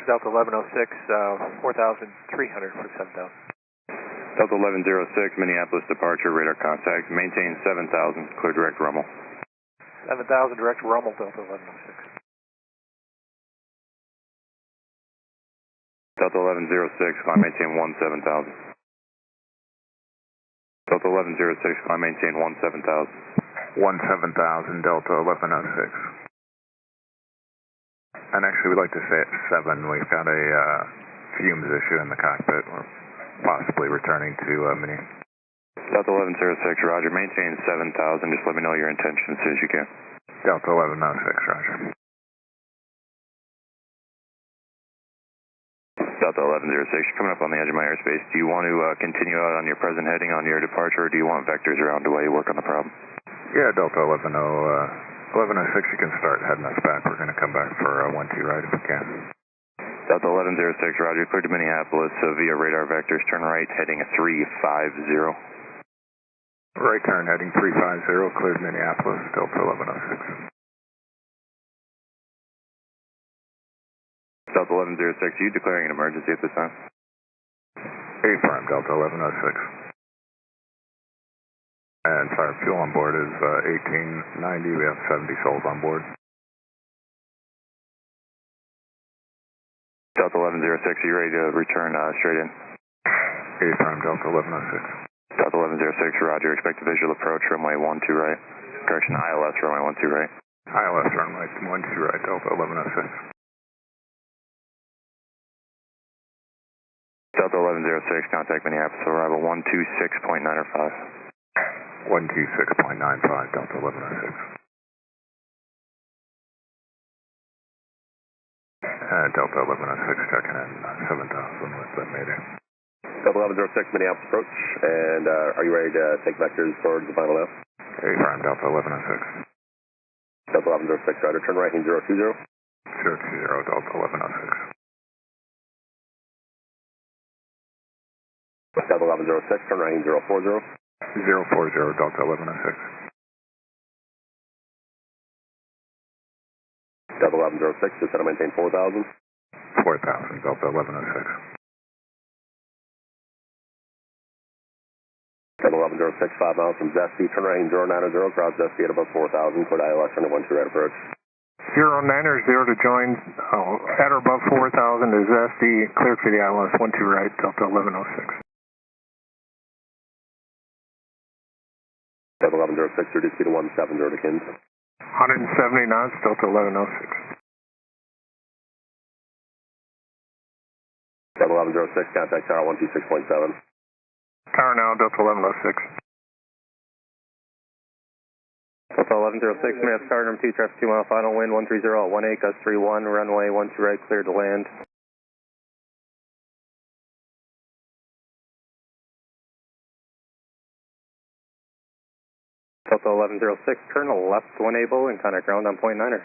Delta 1106, 4,300 for 7,000. Delta 1106, Minneapolis departure, radar contact. Maintain 7,000, clear direct rumble. 7,000 direct rumble, Delta 1106. Delta 1106, climb maintain 17,000. Delta 1106, climb maintain 17,000. 17,000, Delta 1106. And actually, we'd like to stay at 7. We've got a fumes issue in the cockpit. We're possibly returning to Mini. Delta 1106, roger. Maintain 7,000. Just let me know your intention as soon as you can. Delta 1106, roger. Delta 1106, you're coming up on the edge of my airspace. Do you want to continue out on your present heading on your departure, or do you want vectors around while you work on the problem? Yeah, Delta 1106, you can start heading us back. We're going to come back for 1-2 right if we can. Delta 1106, roger. Cleared to Minneapolis via radar vectors. Turn right, heading 350. Right turn, heading 350, cleared Minneapolis, Delta 1106. Delta 1106, are you declaring an emergency at this time? Affirm, Delta 1106. And fire fuel on board is 1890. We have 70 souls on board. Delta 1106, are you ready to return straight in? Affirm, Delta 1106. Delta 1106, roger. Expect a visual approach, runway 12 right. Correction, ILS, runway 12 right. ILS, runway 12 right, Delta 1106. Delta 1106, contact Minneapolis, arrival 126.905. 126.95, Delta 1106. Delta 1106 checking in 7,000 with the Mayday. Delta 1106, Minneapolis approach, and are you ready to take vectors towards the final lift? Affirm, Delta 1106. Delta 1106, roger. Turn right, 020. 020, Delta 1106. Delta 1106, turn right, 040. 040, Delta 1106. Delta 1106, just to maintain 4,000. 4,000, Delta 1106. Delta 1106, 5 miles from Zesty, turn right, 090, cross Zesty at above 4,000, clear ILS, runway 12 right approach. 090 to join, at or above 4,000 is Zesty, cleared for the ILS 12 right, Delta 1106. Delta 1106, reduce speed to 170 to Kins. 170 knots, Delta 1106. Delta 1106, contact tower 126.7. Tower now, Delta 1106. Delta 1106, Minneapolis tower number 2, traffic 2 mile final, wind 130 at 18, gust 31, runway 12 right, cleared to land. Delta 1106, turn left to enable and contact ground on .9er.